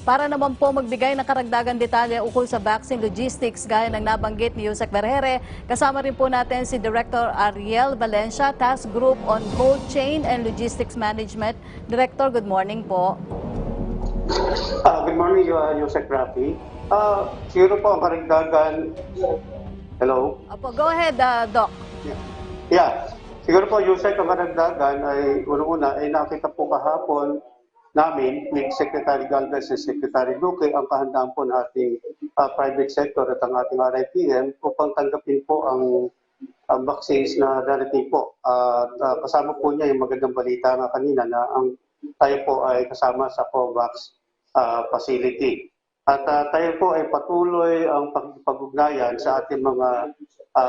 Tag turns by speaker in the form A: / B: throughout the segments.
A: para naman po magbigay ng karagdagang detalye ukol sa vaccine logistics gaya ng nabanggit ni Yusek Vergere. Kasama rin po natin si Director Ariel Valencia, Task Group on Cold Chain and Logistics Management. Director, good morning po.
B: Good morning, Yusek Rafi. Siguro po ang karagdagan. Hello?
A: Opo, go ahead, Doc.
B: Yeah. Siguro po, Yusek, ang karagdagan ay unang-una ay nakita po kahapon namin with Secretary Galvez and Secretary Duque ang kahandaan po ng ating private sector at ang ating RIPM upang tanggapin po ang vaccines na darating po. Kasama po niya yung magandang balita nga kanina na tayo po ay kasama sa COVAX facility. At tayo po ay patuloy ang pag-ugnayan sa ating mga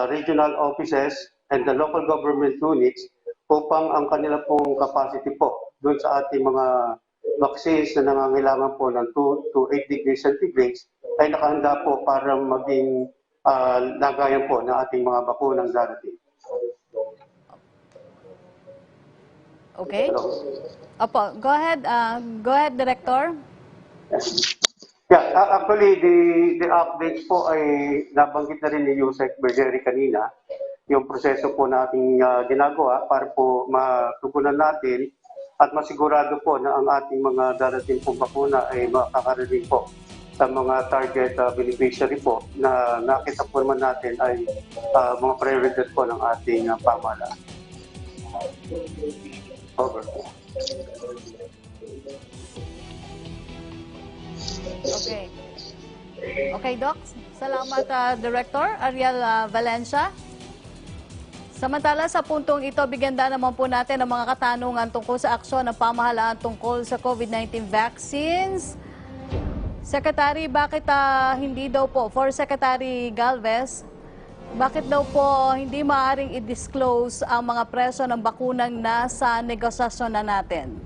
B: regional offices and the local government units upang ang kanila pong capacity po doon sa ating mga vaccines na nangangailangan po ng 2 to 8 degrees centigrade ay nakahanda po para maging lagayan po ng ating mga bakunang darating.
A: Okay.
B: Hello?
A: Opo, go ahead, Director.
B: Yeah, actually, the updates po ay nabanggit na rin ni Yusek Vergere kanina, yung proseso po nating ginagawa para po matugunan natin at masigurado po na ang ating mga darating pong bakuna ay makakarating po sa mga target beneficiary po na nakita po naman natin ay mga priorities po ng ating pamahalaan. Over.
A: Okay. Okay, Doc. Salamat, Director Ariel Valencia. Samantala, sa puntong ito, bigyan naman po natin ang mga katanungan tungkol sa aksyon ng pamahalaan tungkol sa COVID-19 vaccines. Secretary, bakit hindi daw po, for Secretary Galvez, bakit daw po hindi maaaring i-disclose ang mga presyo ng bakunang nasa negosasyon na natin?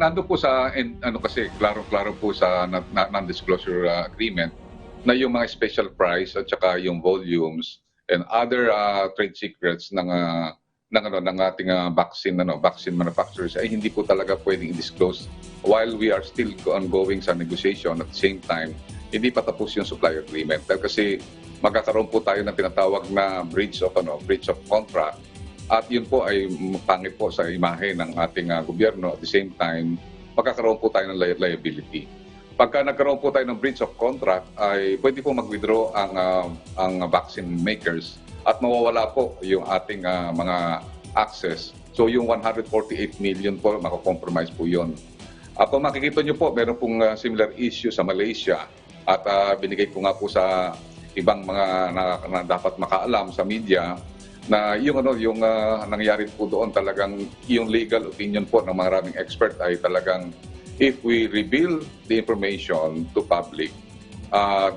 C: Nando po sa kasi klaro-klaro po sa non-disclosure agreement na yung mga special price at saka yung volumes and other trade secrets ng ating vaccine manufacturers ay hindi po talaga pwedeng i-disclose while we are still ongoing sa negotiation. At the same time, hindi pa tapos yung supply agreement dahil kasi magkakaroon po tayo ng tinatawag na breach of contract. At yun po ay pangit po sa imahe ng ating gobyerno. At the same time, magkakaroon po tayo ng liability. Pagka nagkaroon po tayo ng breach of contract, ay pwede po mag-withdraw ang vaccine makers at mawawala po yung ating mga access. So yung 148 million po, makakompromise po yun. Kung makikita nyo po, meron pong similar issue sa Malaysia at binigay ko nga po sa ibang mga na dapat makaalam sa media na yung nangyari po doon talagang yung legal opinion po ng maraming expert ay talagang if we reveal the information to public,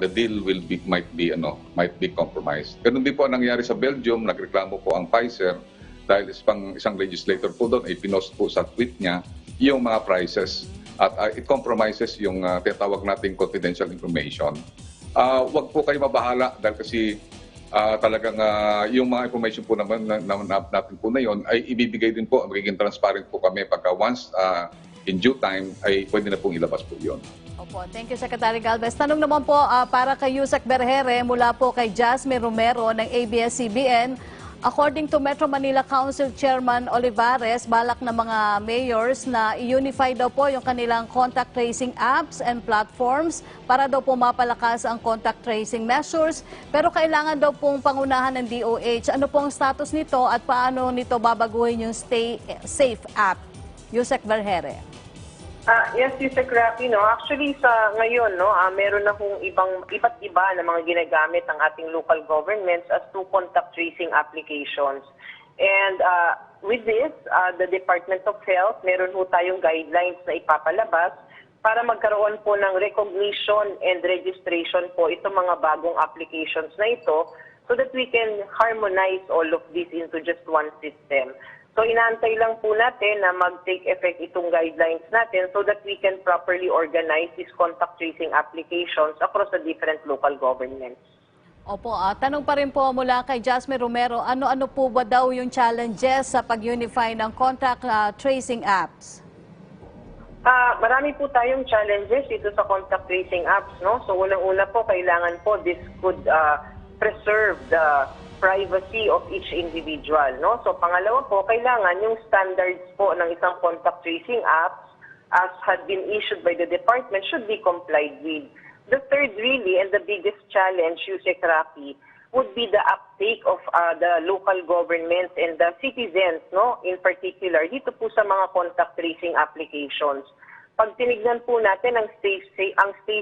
C: the deal might be compromised. Ganun din po ang nangyari sa Belgium, nagreklamo po ang Pfizer dahil isang legislator po doon ay pinost po sa tweet niya yung mga prices at it compromises yung tinatawag nating confidential information. Wag po kayo mabahala dahil kasi talagang yung mga information po naman natin po na yon ay ibibigay din po, magiging transparent po kami pagka once in due time ay pwede na pong ilabas po yon.
A: Opo, thank you, Secretary Galvez. Tanong naman po para kay Yusek Vergere mula po kay Jasmine Romero ng ABS-CBN. According to Metro Manila Council Chairman Olivares, balak ng mga mayors na i-unify daw po yung kanilang contact tracing apps and platforms para daw po mapalakas ang contact tracing measures. Pero kailangan daw pong pangunahan ng DOH. Ano pong status nito at paano nito babaguhin yung Stay Safe app? Yusek Vergere.
D: Yes, Yusek Rafi, actually sa ngayon, meron na kung iba't iba na mga ginagamit ng ating local governments as to contact tracing applications. And with this, the Department of Health, meron po tayong guidelines na ipapalabas para magkaroon po ng recognition and registration po itong mga bagong applications na ito so that we can harmonize all of this into just one system. So inaantay lang po natin na mag-take effect itong guidelines natin so that we can properly organize these contact tracing applications across the different local governments.
A: Opo, tanong pa rin po mula kay Jasmine Romero, ano-ano po ba daw yung challenges sa pag-unify ng contact tracing apps?
D: Marami po tayong challenges dito sa contact tracing apps, no? So unang-una po, kailangan po this could preserve the privacy of each individual, no? So pangalawa po, kailangan yung standards po ng isang contact tracing apps as had been issued by the department should be complied with. The third really and the biggest challenge, Yusek Rafi, would be the uptake of the local governments and the citizens, no, in particular, dito po sa mga contact tracing applications. Pag tinignan po natin ang Stay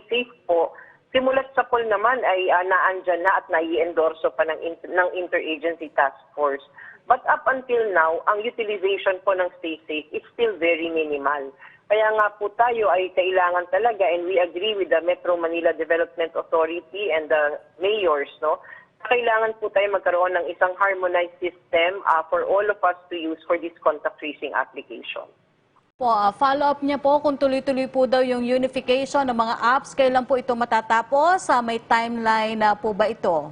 D: Safe po, simulat sa poll naman ay naandyan na at nai-endorso pa ng Interagency Task Force. But up until now, ang utilization po ng Stay Safe is still very minimal. Kaya nga po tayo ay kailangan talaga, and we agree with the Metro Manila Development Authority and the mayors, no, kailangan po tayo magkaroon ng isang harmonized system for all of us to use for this contact tracing application.
A: Follow-up niya po kung tuloy-tuloy po daw yung unification ng mga apps, kailan po ito matatapos? May timeline na po ba ito?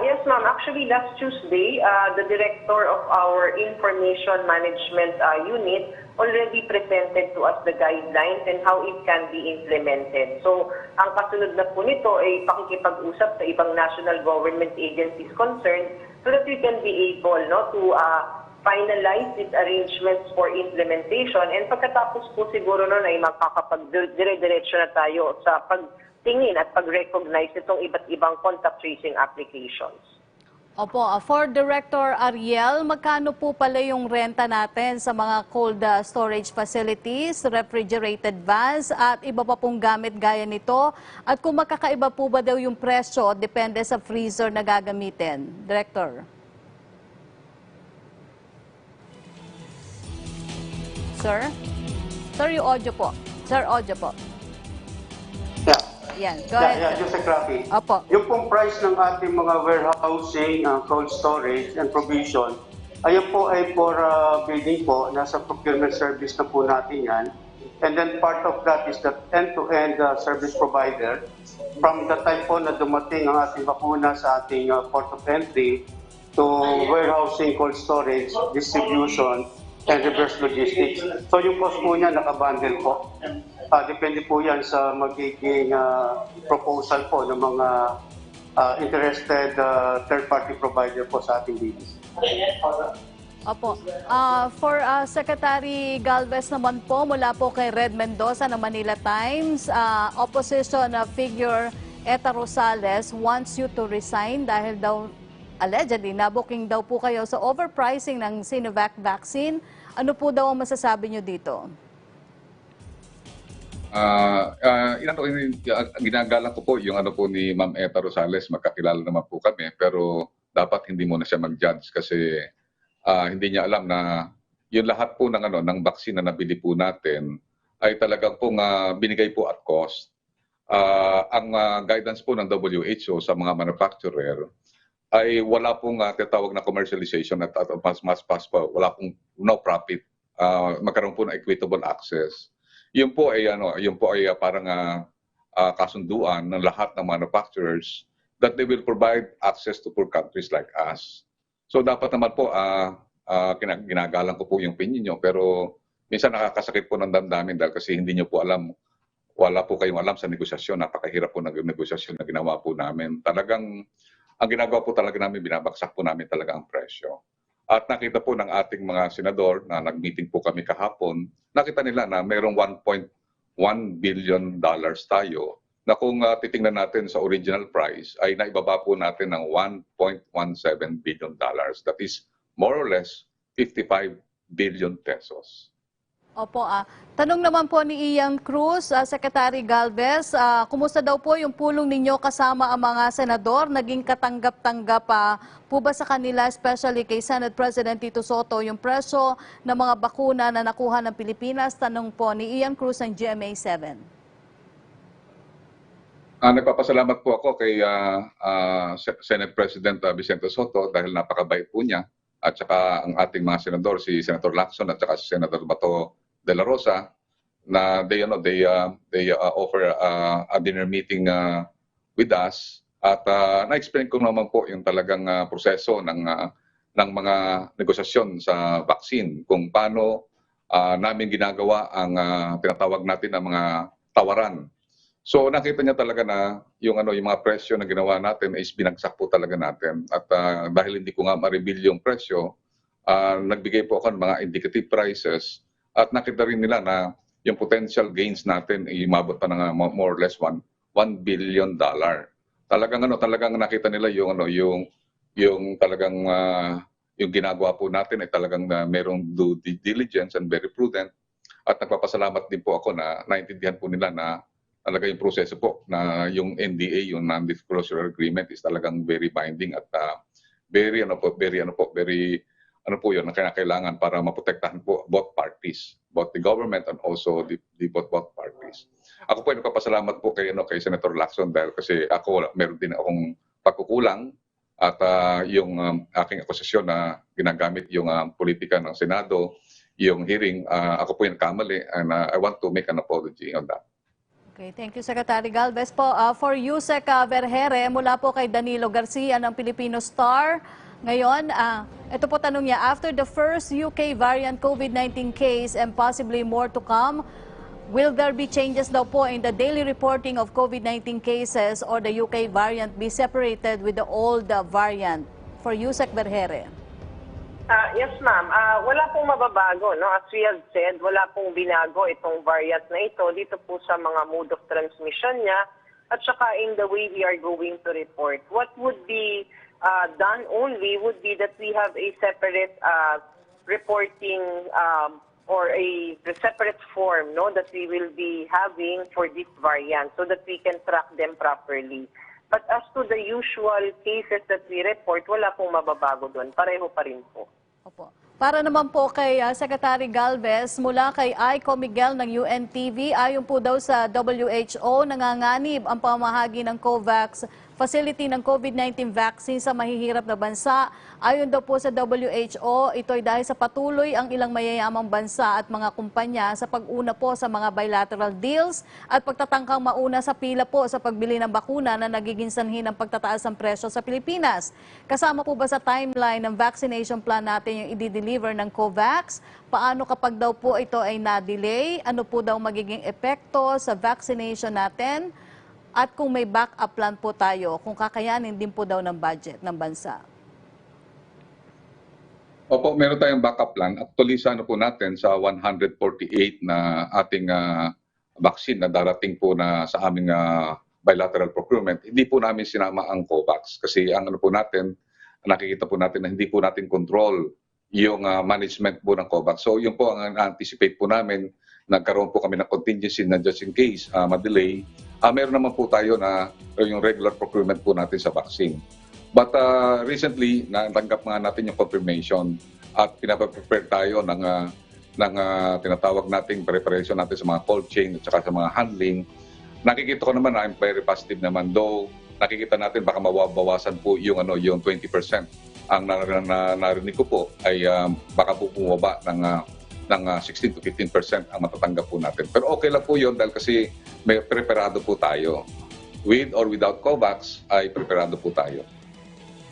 D: Yes, ma'am. Actually, last Tuesday, the director of our Information Management Unit already presented to us the guidelines and how it can be implemented. So, ang kasunod na po nito ay pakikipag-usap sa ibang national government agencies concerned so that we can be able, no, to finalize these arrangements for implementation. And pagkatapos po siguro nun ay makakapag-dire-diretso na tayo sa pagtingin at pag-recognize itong iba't ibang contact tracing applications.
A: Opo, for Director Ariel, magkano po pala yung renta natin sa mga cold storage facilities, refrigerated vans at iba pa pong gamit gaya nito? At kung magkakaiba po ba daw yung presyo, depende sa freezer na gagamitin? Director. Sir? Sir, yung audio po. Sir, audio po.
B: Yeah.
A: Yan, go ahead.
B: Yusek Rafi.
A: Opo.
B: Yung pong price ng ating mga warehousing, cold storage, and provision, ayun po ay for bidding po. Nasa procurement service na po natin yan. And then part of that is the end-to-end service provider. From the time po na dumating ang ating bakuna sa ating port of entry to warehousing, cold storage, distribution, and reverse logistics. So yung cost po niya nakabundle po. Depende po yan sa magiging proposal po ng mga interested third-party provider po sa ating bidding.
A: Opo. For Secretary Galvez naman po, mula po kay Red Mendoza ng Manila Times, opposition figure Eta Rosales wants you to resign dahil daw allegedly nabuking daw po kayo sa overpricing ng Sinovac vaccine. Ano po daw ang masasabi niyo dito?
C: Ginagalang ko po yung ano po ni Ma'am Eta Rosales, magkakilala naman po kami, pero dapat hindi muna siya mag-judge kasi hindi niya alam na yung lahat po ng vaccine na nabili po natin ay talagang pong binigay po at cost. Ang guidance po ng WHO sa mga manufacturer ay wala pong tinatawag na commercialization at mas pa, wala pong no profit. Magkaroon po ng equitable access. Yun po ay parang kasunduan ng lahat ng manufacturers that they will provide access to poor countries like us. So dapat naman po ginagalang ko po yung opinion nyo, pero minsan nakakasakit po ng damdamin dahil kasi hindi nyo po alam, wala po kayong alam sa negosasyon. Napakahirap po ng negosasyon na ginawa po namin. Talagang ang ginagawa po talaga namin, binabagsak po namin talaga ang presyo. At nakita po ng ating mga senador na nag-meeting po kami kahapon, nakita nila na mayroong $1.1 billion tayo na kung titingnan natin sa original price ay naibaba po natin ng $1.17 billion. That is more or less 55 billion pesos.
A: Opo, tanong naman po ni Ian Cruz, Secretary Galvez, kumusta daw po yung pulong ninyo kasama ang mga senador? Naging katanggap-tanggap po ba sa kanila, especially kay Senate President Tito Soto, yung presyo ng mga bakuna na nakuha ng Pilipinas? Tanong po ni Ian Cruz ng GMA7.
C: Nagpapasalamat po ako kay Senate President Vicente Soto dahil napakabait po niya. At saka ang ating mga senador, si Senator Lacson at saka si Senator Bato de la Rosa, na they offer a dinner meeting with us. At na-explain ko naman po yung talagang proseso ng mga negosasyon sa vaccine, kung paano namin ginagawa ang tinatawag natin na mga tawaran. So nakita niya talaga na yung yung mga presyo na ginawa natin is binagsak po talaga natin. At dahil hindi ko nga ma-reveal yung presyo, nagbigay po ako ng mga indicative prices at nakita rin nila na yung potential gains natin ay umabot pa ng more or less $1 billion. Talagang nakita nila yung talagang yung ginagawa po natin ay talagang merong due diligence and very prudent. At nagpapasalamat din po ako na naintindihan po nila na talaga yung proseso po na yung NDA, yung non-disclosure agreement is talagang very binding at very yun na kailangan para maprotektahan po both parties, both the government and also the both parties. Ako po ay nagpapasalamat po kay Senator Lacson dahil kasi ako meron din akong pagkukulang at yung aking akusasyon na ginagamit yung politika ng Senado, yung hearing, ako po yung nagkamali and I want to make an apology on that.
A: Okay, thank you, Secretary Galvez po. For Yusek Vergere, mula po kay Danilo Garcia ng Filipino Star. Ngayon, ito po tanong niya, after the first UK variant COVID-19 case and possibly more to come, will there be changes daw po in the daily reporting of COVID-19 cases or the UK variant be separated with the old variant? For Yusek Vergere.
D: Yes, ma'am. Wala pong mababago, no? As we have said, wala pong binago itong variant na ito dito po sa mga mode of transmission niya at saka in the way we are going to report. What would be done only would be that we have a separate reporting or a separate form, no, that we will be having for this variant so that we can track them properly. But as to the usual cases that we report, wala pong mababago doon. Pareho pa rin po.
A: Opo. Para naman po kay Secretary Galvez, mula kay Aiko Miguel ng UNTV, ayon po daw sa WHO, nanganganib ang pamahagi ng COVAX facility ng COVID-19 vaccine sa mahihirap na bansa. Ayon daw po sa WHO, ito ay dahil sa patuloy ang ilang mayayamang bansa at mga kumpanya sa pag-una po sa mga bilateral deals at pagtatangkang mauna sa pila po sa pagbili ng bakuna na nagiging sanhi ng pagtataas ng presyo sa Pilipinas. Kasama po ba sa timeline ng vaccination plan natin yung i-deliver ng COVAX? Paano kapag daw po ito ay na-delay? Ano po daw magiging epekto sa vaccination natin? At kung may backup plan po tayo, kung kakayanin din po daw ng budget ng bansa.
C: Opo, meron tayong backup plan. Actually, sa po natin, sa 148 na ating vaccine na darating po na sa aming bilateral procurement, hindi po namin sinama ang COVAX. Kasi ang po natin, nakikita po natin na hindi po natin control yung management po ng COVAX. So yun po ang anticipate po namin, nagkaroon po kami ng contingency na just in case ma-delay. Meron naman po tayo na yung regular procurement po natin sa vaccine. But recently, natanggap nga natin yung confirmation at pinaprepare tayo ng tinatawag nating preparation natin sa mga cold chain at saka sa mga handling. Nakikita ko naman na I'm very positive naman, though nakikita natin baka mabawasan po yung 20%. Ang narinig ko po ay baka po bumaba ng 16 to 15% ang matatanggap po natin. Pero okay lang po yun dahil kasi may preparado po tayo. With or without COVAX ay preparado po tayo.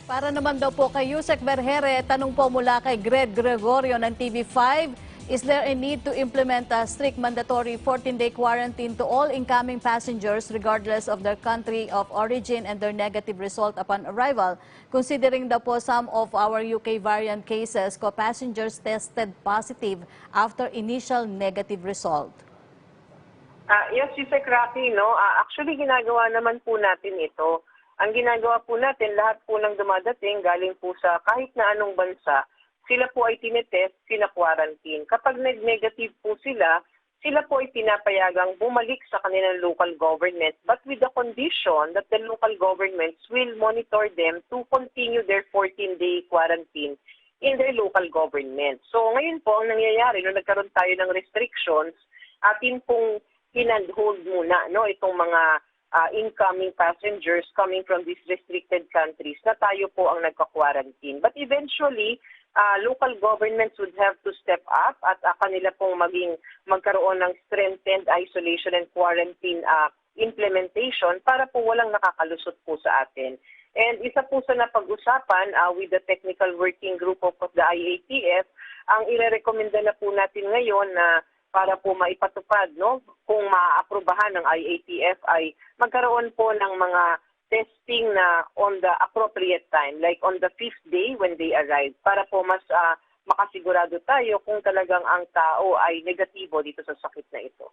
A: Para naman daw po kay Yusek Vergere, tanong po mula kay Greg Gregorio ng TV5, is there a need to implement a strict mandatory 14-day quarantine to all incoming passengers regardless of their country of origin and their negative result upon arrival? Considering daw po some of our UK variant cases, co-passengers tested positive after initial negative result.
D: Yes, Yusek Rafi, no? Actually, ginagawa naman po natin ito. Ang ginagawa po natin, lahat po ng dumadating galing po sa kahit na anong bansa, sila po ay tinetest, sina-quarantine. Kapag nag-negative po sila po ay pinapayagang bumalik sa kanilang local government but with the condition that the local governments will monitor them to continue their 14-day quarantine in their local government. So ngayon po, ang nangyayari, nung nagkaroon tayo ng restrictions, atin pong hinandhold muna itong mga incoming passengers coming from these restricted countries na tayo po ang nagka-quarantine. But eventually, local governments would have to step up at kanila pong magkaroon ng strengthened isolation and quarantine implementation para po walang nakakalusot po sa atin. And isa po sa napag-usapan with the technical working group of the IATF, ang irerekomenda na po natin ngayon na para po maipatupad, no, kung maaprubahan ng IATF ay magkaroon po ng mga testing na on the appropriate time, like on the 5th day when they arrive, para po mas makasigurado tayo kung talagang ang tao ay negatibo dito sa sakit na ito.